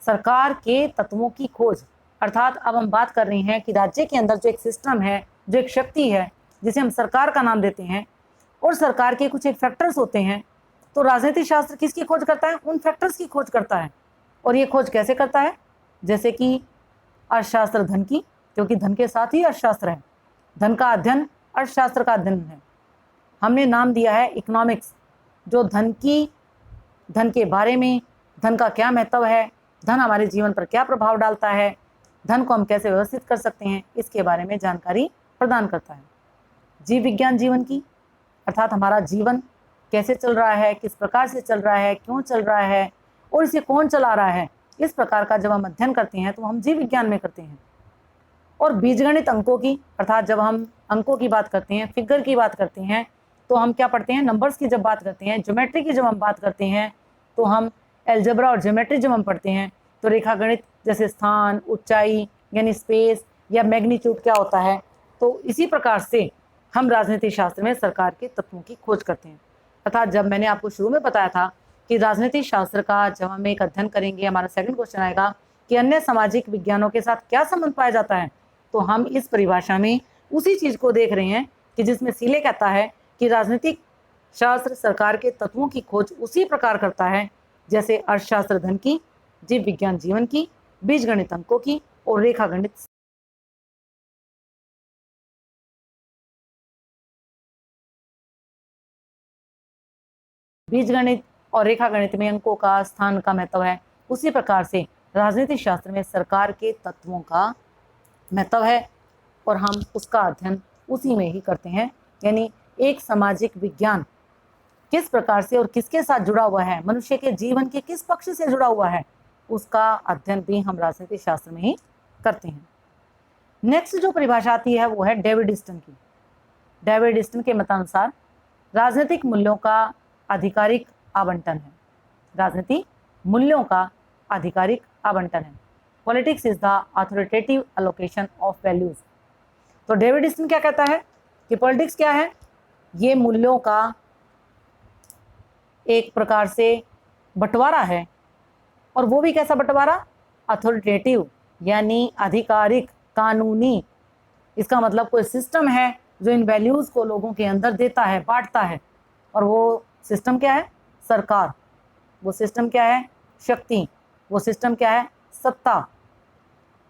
सरकार के तत्वों की खोज। अर्थात अब हम बात कर रहे हैं कि राज्य के अंदर जो एक सिस्टम है, जो एक शक्ति है, जिसे हम सरकार का नाम देते हैं, और सरकार के कुछ एक फैक्टर्स होते हैं। तो राजनीतिक शास्त्र किसकी खोज करता है? उन फैक्टर्स की खोज करता है। और ये खोज कैसे करता है? जैसे कि अर्थशास्त्र धन की, क्योंकि धन के साथ ही अर्थशास्त्र है, धन का अध्ययन अर्थशास्त्र का अध्ययन है। हमने नाम दिया है इकोनॉमिक्स, जो धन के बारे में, धन का क्या महत्व है, धन हमारे जीवन पर क्या प्रभाव डालता है, धन को हम कैसे व्यवस्थित कर सकते हैं, इसके बारे में जानकारी प्रदान करता है। जीव विज्ञान जीवन की, अर्थात हमारा जीवन कैसे चल रहा है, किस प्रकार से चल रहा है, क्यों चल रहा है और इसे कौन चला रहा है, इस प्रकार का जब हम अध्ययन करते हैं तो हम जीव विज्ञान में करते हैं। और बीजगणित अंकों की, अर्थात जब हम अंकों की बात करते हैं, फिगर की बात करते हैं, तो हम क्या पढ़ते हैं? नंबर्स की जब बात करते हैं, ज्योमेट्री की जब हम बात करते हैं, तो हम एल्जेब्रा और ज्योमेट्री जब हम पढ़ते हैं तो रेखा गणित जैसे स्थान, ऊंचाई यानी स्पेस या मैग्नीट्यूड क्या होता है। तो इसी प्रकार से हम राजनीति शास्त्र में सरकार के तत्वों की खोज करते हैं। अर्थात जब मैंने आपको शुरू में बताया था कि राजनीति शास्त्र का जब हम एक अध्ययन करेंगे, हमारा सेकंड क्वेश्चन आएगा कि अन्य सामाजिक विज्ञानों के साथ क्या संबंध पाया जाता है, तो हम इस परिभाषा में उसी चीज को देख रहे हैं कि जिसमें सीले कहता है कि राजनीतिक शास्त्र सरकार के तत्वों की खोज उसी प्रकार करता है जैसे अर्थशास्त्र धन की, जीव विज्ञान जीवन की, बीजगणित अंकों की और रेखा गणित बीजगणित और रेखा गणित में अंकों का स्थान का महत्व है, उसी प्रकार से राजनीति शास्त्र में सरकार के तत्वों का महत्व है और हम उसका अध्ययन उसी में ही करते हैं। यानी एक सामाजिक विज्ञान किस प्रकार से और किसके साथ जुड़ा हुआ है, मनुष्य के जीवन के किस पक्ष से जुड़ा हुआ है, उसका अध्ययन भी हम राजनीति शास्त्र में ही करते हैं। नेक्स्ट जो परिभाषा आती है वो है डेविड ईस्टन की। डेविड ईस्टन के मतानुसार राजनीतिक मूल्यों का आधिकारिक आवंटन है। राजनीति मूल्यों का आधिकारिक आवंटन है। Politics is the authoritative allocation of values. तो डेविड ईस्टन क्या कहता है कि पॉलिटिक्स क्या है, ये मूल्यों का एक प्रकार से बंटवारा है, और वो भी कैसा बंटवारा, अथॉरिटेटिव यानी आधिकारिक, कानूनी। इसका मतलब कोई सिस्टम है जो इन वैल्यूज़ को लोगों के अंदर देता है, बांटता है, और वो सिस्टम क्या है, सरकार। वो सिस्टम क्या है, शक्ति। वो सिस्टम क्या है, सत्ता,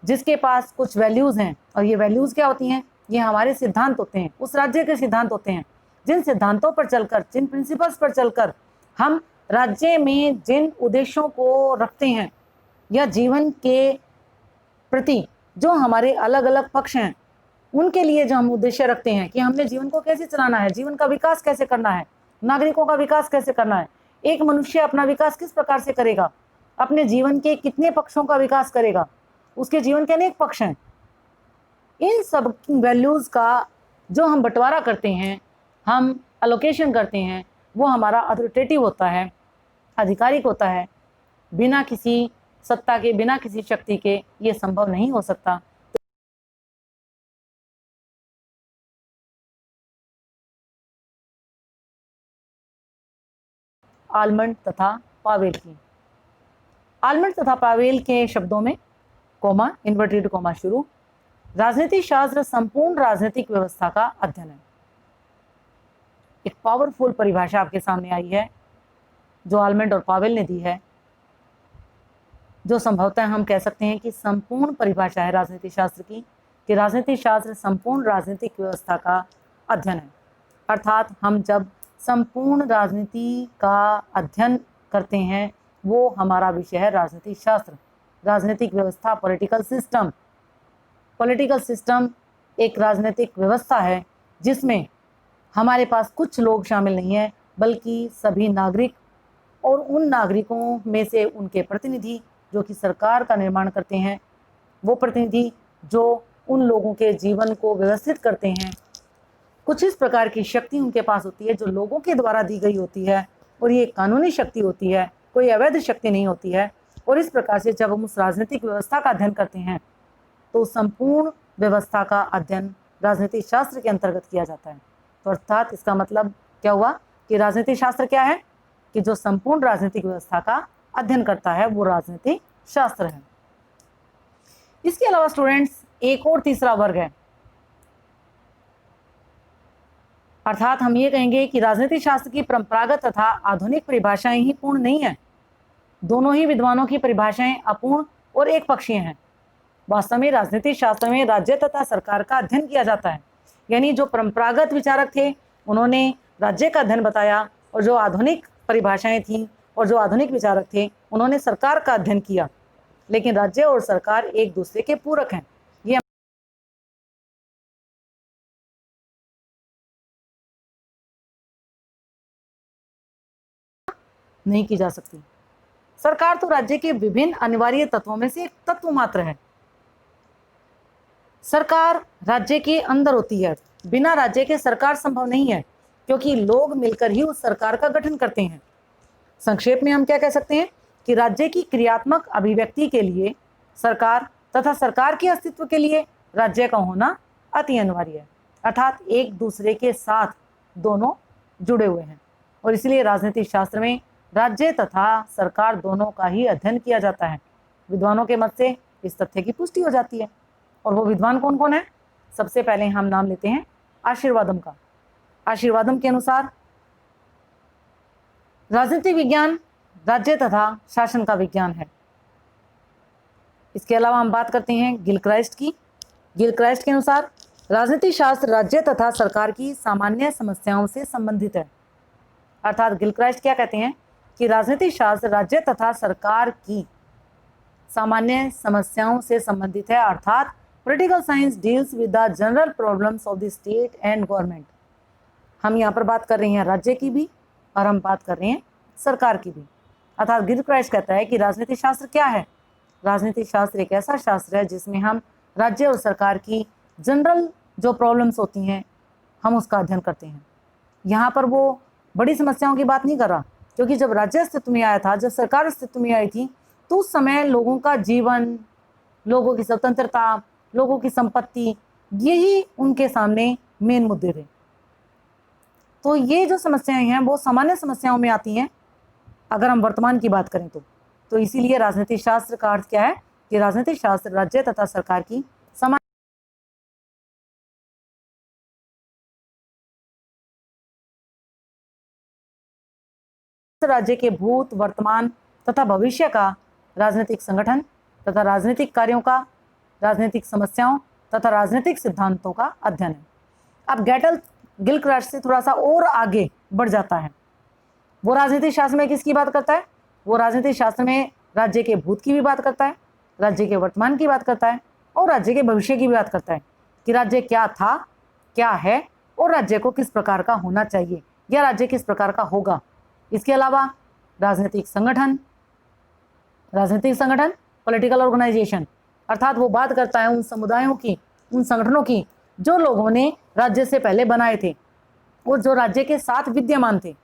जिसके पास कुछ वैल्यूज़ हैं। और ये वैल्यूज़ क्या होती हैं, ये हमारे सिद्धांत होते हैं, उस राज्य के सिद्धांत होते हैं, जिन सिद्धांतों पर चलकर, जिन प्रिंसिपल्स पर चलकर हम राज्य में जिन उद्देश्यों को रखते हैं, या जीवन के प्रति जो हमारे अलग अलग पक्ष हैं, उनके लिए जो हम उद्देश्य रखते हैं कि हमने जीवन को कैसे चलाना है, जीवन का विकास कैसे करना है, नागरिकों का विकास कैसे करना है, एक मनुष्य अपना विकास किस प्रकार से करेगा, अपने जीवन के कितने पक्षों का विकास करेगा, उसके जीवन के अनेक पक्ष हैं। इन सब वैल्यूज़ का जो हम बंटवारा करते हैं, हम एलोकेशन करते हैं, वो हमारा अथॉरिटेटिव होता है, आधिकारिक होता है। बिना किसी सत्ता के, बिना किसी शक्ति के ये संभव नहीं हो सकता। आलमंड तथा पावेल की। आलमंड तथा पावेल के शब्दों में कोमा, इन्वर्टेड कोमा शुरू। राजनीति शास्त्र संपूर्ण राजनीतिक व्यवस्था का अध्ययन है। एक पावरफुल परिभाषा आपके सामने आई है जो आलमंड और पावेल ने दी है, जो संभवतः हम कह सकते हैं कि संपूर्ण परिभाषा है राजनीति शास्त्र की, कि राजनीति शास्त्र संपूर्ण राजनीतिक व्यवस्था का अध्ययन है। अर्थात हम जब संपूर्ण राजनीति का अध्ययन करते हैं, वो हमारा विषय है राजनीति शास्त्र। राजनीतिक व्यवस्था, पॉलिटिकल सिस्टम। पॉलिटिकल सिस्टम एक राजनीतिक व्यवस्था है जिसमें हमारे पास कुछ लोग शामिल नहीं हैं, बल्कि सभी नागरिक, और उन नागरिकों में से उनके प्रतिनिधि जो कि सरकार का निर्माण करते हैं, वो प्रतिनिधि जो उन लोगों के जीवन को व्यवस्थित करते हैं। कुछ इस प्रकार की शक्ति उनके पास होती है जो लोगों के द्वारा दी गई होती है, और ये कानूनी शक्ति होती है, कोई अवैध शक्ति नहीं होती है। और इस प्रकार से जब हम उस राजनीतिक व्यवस्था का अध्ययन करते हैं, तो संपूर्ण व्यवस्था का अध्ययन राजनीतिक शास्त्र के अंतर्गत किया जाता है। तो अर्थात इसका मतलब क्या हुआ कि राजनीतिक शास्त्र क्या है, कि जो संपूर्ण राजनीतिक व्यवस्था का अध्ययन करता है वो राजनीतिक शास्त्र है। इसके अलावा स्टूडेंट्स, एक और तीसरा वर्ग है, अर्थात हम ये कहेंगे कि राजनीतिक शास्त्र की परंपरागत तथा आधुनिक परिभाषाएं ही पूर्ण नहीं है। दोनों ही विद्वानों की परिभाषाएं अपूर्ण और एक पक्षीय हैं। वास्तव में राजनीतिक शास्त्र में राज्य तथा सरकार का अध्ययन किया जाता है। यानी जो परंपरागत विचारक थे उन्होंने राज्य का अध्ययन बताया, और जो आधुनिक परिभाषाएं थीं और जो आधुनिक विचारक थे उन्होंने सरकार का अध्ययन किया। लेकिन राज्य और सरकार एक दूसरे के पूरक हैं, ये नहीं की जा सकती। सरकार तो राज्य के विभिन्न अनिवार्य तत्वों में से एक तत्व मात्र है। सरकार राज्य के अंदर होती है, बिना राज्य के सरकार संभव नहीं है, क्योंकि लोग मिलकर ही उस सरकार का गठन करते हैं। संक्षेप में हम क्या कह सकते हैं कि राज्य की क्रियात्मक अभिव्यक्ति के लिए सरकार तथा सरकार के अस्तित्व के लिए राज्य का होना अति अनिवार्य है। अर्थात एक दूसरे के साथ दोनों जुड़े हुए हैं, और इसलिए राजनीतिक शास्त्र में राज्य तथा सरकार दोनों का ही अध्ययन किया जाता है। विद्वानों के मत से इस तथ्य की पुष्टि हो जाती है। और वो विद्वान कौन कौन है? सबसे पहले हम नाम लेते हैं आशीर्वादम का। आशीर्वादम के अनुसार राजनीतिक विज्ञान राज्य तथा शासन का विज्ञान है। इसके अलावा हम बात करते हैं गिलक्राइस्ट की। गिलक्राइस्ट के अनुसार राजनीतिक शास्त्र राज्य तथा सरकार की सामान्य समस्याओं से संबंधित है। अर्थात गिलक्राइस्ट क्या कहते हैं कि राजनीतिक शास्त्र राज्य तथा सरकार की सामान्य समस्याओं से संबंधित है, अर्थात political science deals with the general problems of the state and government. हम यहाँ पर बात कर रहे हैं राज्य की भी और हम बात कर रहे हैं सरकार की भी। अर्थात गिलक्राइस्ट कहता है कि राजनीतिक शास्त्र क्या है। राजनीतिक शास्त्र एक ऐसा शास्त्र है जिसमें हम राज्य और सरकार की जनरल जो प्रॉब्लम्स होती हैं हम उसका अध्ययन करते हैं। यहाँ पर वो बड़ी समस्याओं की बात नहीं कर रहा, क्योंकि जब राज्य अस्तित्व में आया था, जब सरकार अस्तित्व में आई थी, तो उस समय लोगों का जीवन, लोगों की स्वतंत्रता, लोगों की संपत्ति, यही उनके सामने मेन मुद्दे थे। तो ये जो समस्याएं हैं वो सामान्य समस्याओं में आती हैं अगर हम वर्तमान की बात करें तो इसीलिए राजनीतिक शास्त्र का अर्थ क्या है कि राजनीतिक शास्त्र राज्य तथा सरकार की सामान्य राज्य के भूत, वर्तमान तथा भविष्य का राजनीतिक संगठन तथा राजनीतिक कार्यों का, राजनीतिक समस्याओं तथा राजनीतिक सिद्धांतों का अध्ययन है। अब गिलक्राइस्ट से थोड़ा सा और आगे बढ़ जाता है। वो राजनीतिक शास्त्र में किसकी बात करता है? वो राजनीतिक शास्त्र में राज्य के भूत की भी बात करता है, राज्य के वर्तमान की बात करता है और राज्य के भविष्य की भी बात करता है कि राज्य क्या था, क्या है और राज्य को किस प्रकार का होना चाहिए या राज्य किस प्रकार का होगा। इसके अलावा राजनीतिक संगठन पॉलिटिकल ऑर्गेनाइजेशन, अर्थात वो बात करता है उन समुदायों की, उन संगठनों की जो लोगों ने राज्य से पहले बनाए थे और जो राज्य के साथ विद्यमान थे,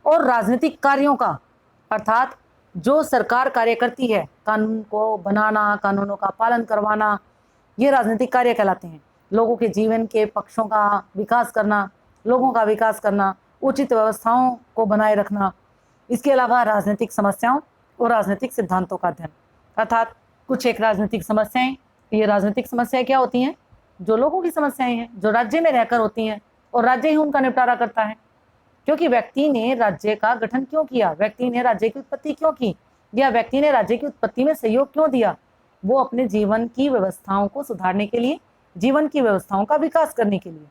और राजनीतिक कार्यों का, अर्थात जो सरकार कार्य करती है, कानून को बनाना, कानूनों का पालन करवाना, ये राजनीतिक कार्य कहलाते हैं। लोगों के जीवन के पक्षों का विकास करना, लोगों का विकास करना, उचित व्यवस्थाओं को बनाए रखना। इसके अलावा राजनीतिक समस्याओं और राजनीतिक सिद्धांतों का अध्ययन, अर्थात कुछ एक राजनीतिक समस्याएं। ये राजनीतिक समस्याएं क्या होती हैं? जो लोगों की समस्याएं हैं, जो राज्य में रहकर होती हैं और राज्य ही उनका निपटारा करता है। क्योंकि व्यक्ति ने राज्य का गठन क्यों किया, व्यक्ति ने राज्य की उत्पत्ति क्यों की, या व्यक्ति ने राज्य की उत्पत्ति में सहयोग क्यों दिया? वो अपने जीवन की व्यवस्थाओं को सुधारने के लिए, जीवन की व्यवस्थाओं का विकास करने के लिए।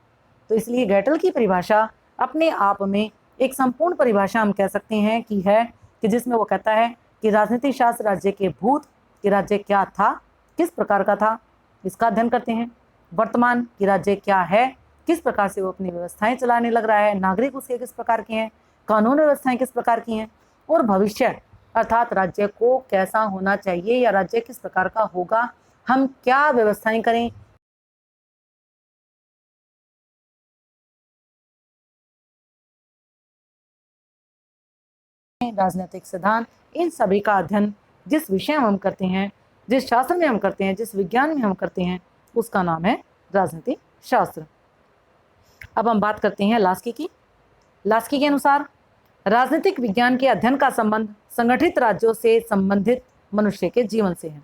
तो इसलिए गैटल की परिभाषा अपने आप में एक संपूर्ण परिभाषा हम कह सकते हैं कि है, कि जिसमें वो कहता है कि राजनीतिक शास्त्र राज्य के भूत, कि राज्य क्या था, किस प्रकार का था, इसका अध्ययन करते हैं। वर्तमान, कि राज्य क्या है, किस प्रकार से वो अपनी व्यवस्थाएं चलाने लग रहा है, नागरिक उसके किस प्रकार के हैं, कानून व्यवस्थाएं किस प्रकार की हैं। और भविष्य, अर्थात राज्य को कैसा होना चाहिए या राज्य किस प्रकार का होगा, हम क्या व्यवस्थाएं करें। राजनीतिक सिद्धांत, इन सभी का अध्ययन जिस विषय में हम करते हैं, जिस शास्त्र में हम करते हैं, जिस विज्ञान में हम करते हैं, उसका नाम है राजनीतिक शास्त्र। अब हम बात करते हैं लास्की की। लास्की के अनुसार राजनीतिक विज्ञान के अध्ययन का संबंध संगठित राज्यों से संबंधित मनुष्य के जीवन से है।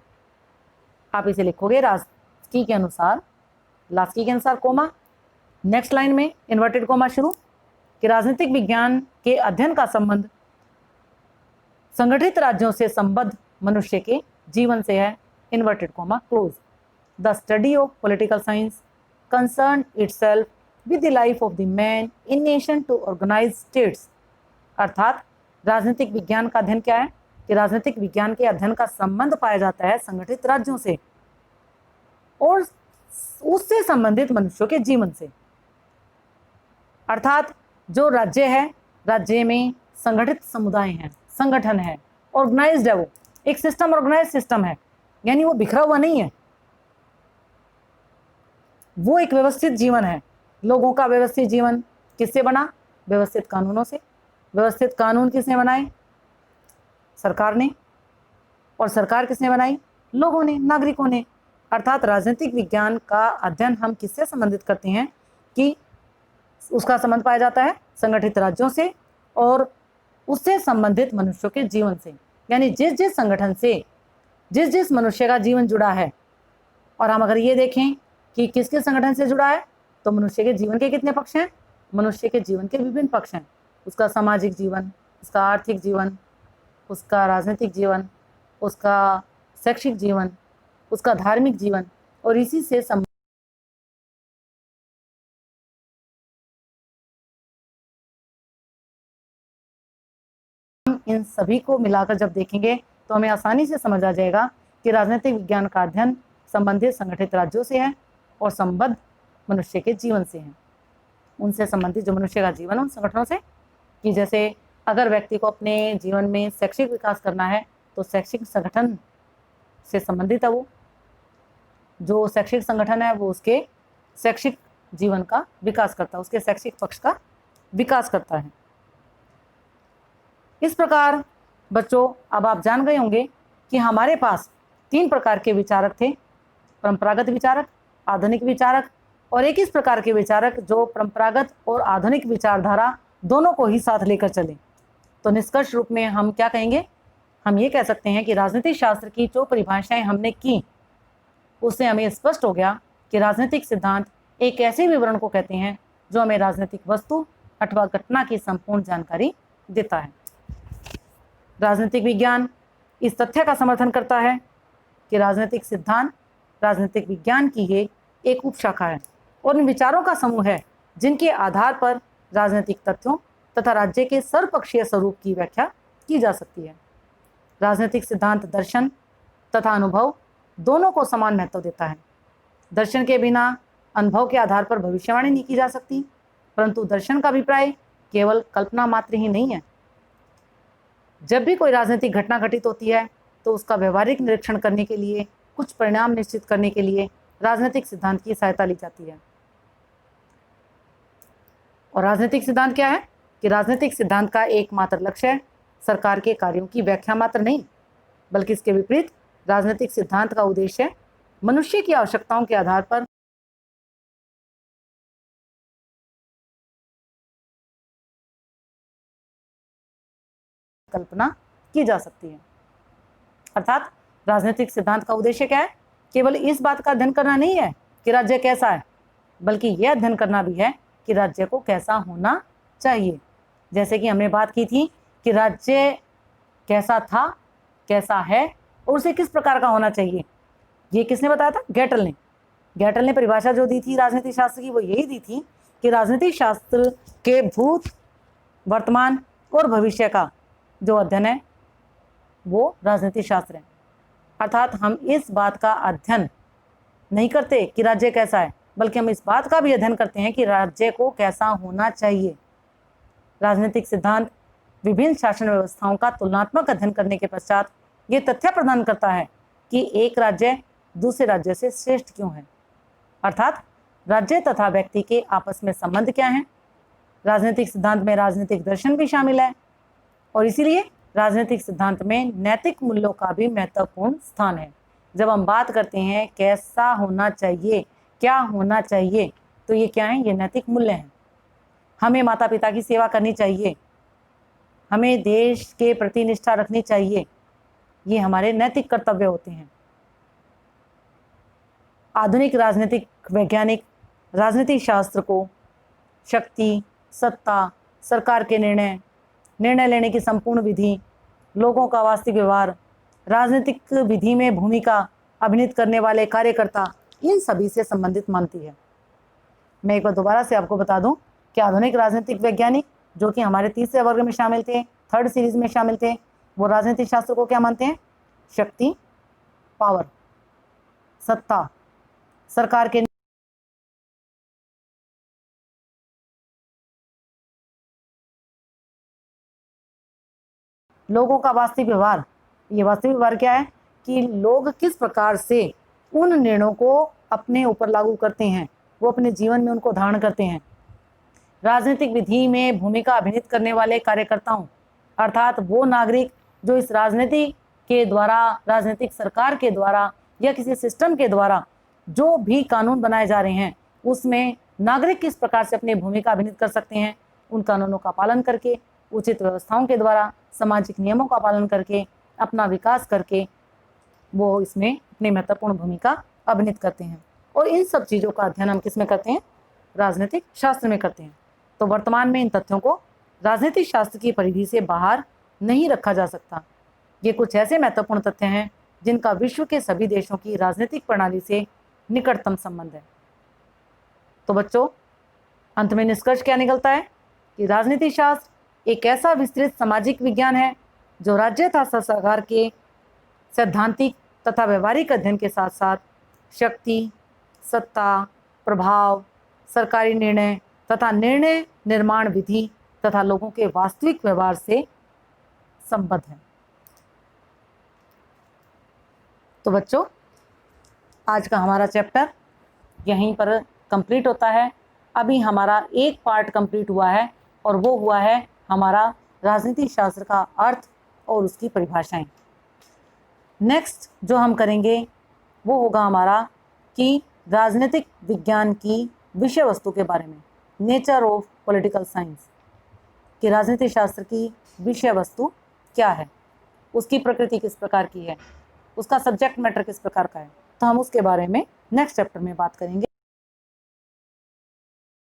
आप इसे लिखोगे लास्की के अनुसार कोमा, नेक्स्ट लाइन में इन्वर्टेड कोमा शुरू, कि राजनीतिक विज्ञान के अध्ययन का संबंध संगठित राज्यों से संबद्ध मनुष्य के जीवन से है, inverted comma close. The study of political science concern itself with the life of the man in nation to organise states. अर्थात राजनीतिक विज्ञान का अध्ययन क्या है कि राजनीतिक विज्ञान के अध्ययन का संबंध पाया जाता है संगठित राज्यों से और उससे संबंधित मनुष्यों के जीवन से। अर्थात जो राज्य है, राज्य में संगठित समुदाय हैं, संगठन है, ऑर्गेनाइज्ड है, वो एक सिस्टम, ऑर्गेनाइज सिस्टम है, यानी वो बिखरा हुआ नहीं है, वो एक व्यवस्थित जीवन है। लोगों का व्यवस्थित जीवन किससे बना? व्यवस्थित कानूनों से। व्यवस्थित कानून किसने बनाए? सरकार ने। और सरकार किसने बनाई? लोगों ने, नागरिकों ने। अर्थात राजनीतिक विज्ञान का अध्ययन हम किससे संबंधित करते हैं कि उसका संबंध पाया जाता है संगठित राज्यों से और उससे संबंधित मनुष्यों के जीवन से। यानी जिस जिस संगठन से जिस जिस मनुष्य का जीवन जुड़ा है, और हम अगर ये देखें कि किस किस संगठन से जुड़ा है, तो मनुष्य के जीवन के कितने पक्ष हैं? मनुष्य के जीवन के विभिन्न पक्ष हैं। उसका सामाजिक जीवन, उसका आर्थिक जीवन, उसका राजनीतिक जीवन, उसका शैक्षिक जीवन, उसका धार्मिक जीवन, और इसी से इन सभी को मिलाकर जब देखेंगे तो हमें आसानी से समझ आ जाएगा कि राजनीतिक विज्ञान का अध्ययन संबंधित संगठित राज्यों से है और संबद्ध मनुष्य के जीवन से है। उनसे संबंधित जो मनुष्य का जीवन उन संगठनों से, कि जैसे अगर व्यक्ति को अपने जीवन में शैक्षिक विकास करना है तो शैक्षिक संगठन से संबंधित है। वो जो शैक्षिक संगठन है वो उसके शैक्षिक जीवन का विकास करता है, उसके शैक्षिक पक्ष का विकास करता है। इस प्रकार बच्चों अब आप जान गए होंगे कि हमारे पास 3 प्रकार के विचारक थे, परंपरागत विचारक, आधुनिक विचारक और एक इस प्रकार के विचारक जो परंपरागत और आधुनिक विचारधारा दोनों को ही साथ लेकर चले। तो निष्कर्ष रूप में हम क्या कहेंगे, हम ये कह सकते हैं कि राजनीतिक शास्त्र की जो परिभाषाएं हमने की उससे हमें स्पष्ट हो गया कि राजनीतिक सिद्धांत एक ऐसे विवरण को कहते हैं जो हमें राजनीतिक वस्तु अथवा घटना की संपूर्ण जानकारी देता है। राजनीतिक विज्ञान इस तथ्य का समर्थन करता है कि राजनीतिक सिद्धांत राजनीतिक विज्ञान की ये एक उपशाखा है और इन विचारों का समूह है जिनके आधार पर राजनीतिक तथ्यों तथा राज्य के सर्वपक्षीय स्वरूप की व्याख्या की जा सकती है। राजनीतिक सिद्धांत दर्शन तथा अनुभव दोनों को समान महत्व देता है। दर्शन के बिना अनुभव के आधार पर भविष्यवाणी नहीं की जा सकती, परंतु दर्शन का अभिप्राय केवल कल्पना मात्र ही नहीं है। जब भी कोई राजनीतिक घटना घटित होती है तो उसका व्यवहारिक निरीक्षण करने के लिए, कुछ परिणाम निश्चित करने के लिए राजनीतिक सिद्धांत की सहायता ली जाती है। और राजनीतिक सिद्धांत क्या है कि राजनीतिक सिद्धांत का एकमात्र लक्ष्य है सरकार के कार्यों की व्याख्या मात्र नहीं, बल्कि इसके विपरीत राजनीतिक सिद्धांत का उद्देश्य है मनुष्य की आवश्यकताओं के आधार पर कल्पना की जा सकती है। अर्थात राजनीतिक सिद्धांत का उद्देश्य क्या है, केवल इस बात का अध्ययन करना नहीं है कि राज्य कैसा है, बल्कि यह अध्ययन करना भी है कि राज्य को कैसा होना चाहिए। जैसे कि हमने बात की थी कि राज्य कैसा था, कैसा है और उसे किस प्रकार का होना चाहिए। ये किसने बताया था? गेटल ने। गेटल ने परिभाषा जो दी थी राजनीतिक शास्त्र की वो यही दी थी कि राजनीतिक शास्त्र के भूत, वर्तमान और भविष्य का जो अध्ययन है वो राजनीतिक शास्त्र है। अर्थात हम इस बात का अध्ययन नहीं करते कि राज्य कैसा है, बल्कि हम इस बात का भी अध्ययन करते हैं कि राज्य को कैसा होना चाहिए। राजनीतिक सिद्धांत विभिन्न शासन व्यवस्थाओं का तुलनात्मक अध्ययन करने के पश्चात ये तथ्य प्रदान करता है कि एक राज्य दूसरे राज्य से श्रेष्ठ क्यों है। अर्थात राज्य तथा व्यक्ति के आपस में संबंध क्या है। राजनीतिक सिद्धांत में राजनीतिक दर्शन भी शामिल है और इसीलिए राजनीतिक सिद्धांत में नैतिक मूल्यों का भी महत्वपूर्ण स्थान है। जब हम बात करते हैं कैसा होना चाहिए, क्या होना चाहिए, तो ये क्या है? ये नैतिक मूल्य हैं। हमें माता पिता की सेवा करनी चाहिए, हमें देश के प्रति निष्ठा रखनी चाहिए, ये हमारे नैतिक कर्तव्य होते हैं। आधुनिक राजनीतिक वैज्ञानिक राजनीतिक शास्त्र को शक्ति, सत्ता, सरकार के निर्णय लेने की संपूर्ण विधि, लोगों का वास्तविक व्यवहार, राजनीतिक विधि में भूमिका अभिनीत करने वाले कार्यकर्ता, इन सभी से संबंधित मानती है। मैं एक बार दोबारा से आपको बता दूं कि आधुनिक राजनीतिक वैज्ञानिक जो कि हमारे तीसरे वर्ग में शामिल थे, 3rd सीरीज में शामिल थे, वो राजनीतिक शास्त्र को क्या मानते हैं? शक्ति, पावर, सत्ता, सरकार के लोगों का वास्तविक व्यवहार। ये वास्तविक व्यवहार क्या है कि लोग किस प्रकार से उन निर्णयों को अपने ऊपर लागू करते हैं, वो अपने जीवन में उनको धारण करते हैं। राजनीतिक विधि में भूमिका अभिनीत करने वाले कार्यकर्ताओं, अर्थात वो नागरिक जो इस राजनीति के द्वारा, राजनीतिक सरकार के द्वारा या किसी सिस्टम के द्वारा जो भी कानून बनाए जा रहे हैं उसमें नागरिक किस प्रकार से अपनी भूमिका अभिनीत कर सकते हैं, उन कानूनों का पालन करके, उचित व्यवस्थाओं के द्वारा, सामाजिक नियमों का पालन करके, अपना विकास करके वो इसमें अपनी महत्वपूर्ण भूमिका अभिनीत करते हैं। और इन सब चीज़ों का अध्ययन हम किस में करते हैं? राजनीतिक शास्त्र में करते हैं। तो वर्तमान में इन तथ्यों को राजनीतिक शास्त्र की परिधि से बाहर नहीं रखा जा सकता। ये कुछ ऐसे महत्वपूर्ण तथ्य हैं जिनका विश्व के सभी देशों की राजनीतिक प्रणाली से निकटतम संबंध है। तो बच्चों, अंत में निष्कर्ष क्या निकलता है कि राजनीति शास्त्र एक ऐसा विस्तृत सामाजिक विज्ञान है जो राज्य तथा सरकार के सैद्धांतिक तथा व्यवहारिक अध्ययन के साथ साथ शक्ति, सत्ता, प्रभाव, सरकारी निर्णय तथा निर्णय निर्माण विधि तथा लोगों के वास्तविक व्यवहार से संबद्ध है। तो बच्चों, आज का हमारा चैप्टर यहीं पर कंप्लीट होता है। अभी हमारा एक पार्ट कंप्लीट हुआ है और वो हुआ है हमारा राजनीति शास्त्र का अर्थ और उसकी परिभाषाएं। नेक्स्ट जो हम करेंगे वो होगा हमारा कि राजनीतिक विज्ञान की विषय वस्तु के बारे में, नेचर ऑफ पॉलिटिकल साइंस, कि राजनीति शास्त्र की विषय वस्तु क्या है, उसकी प्रकृति किस प्रकार की है, उसका सब्जेक्ट मैटर किस प्रकार का है। तो हम उसके बारे में नेक्स्ट चैप्टर में बात करेंगे।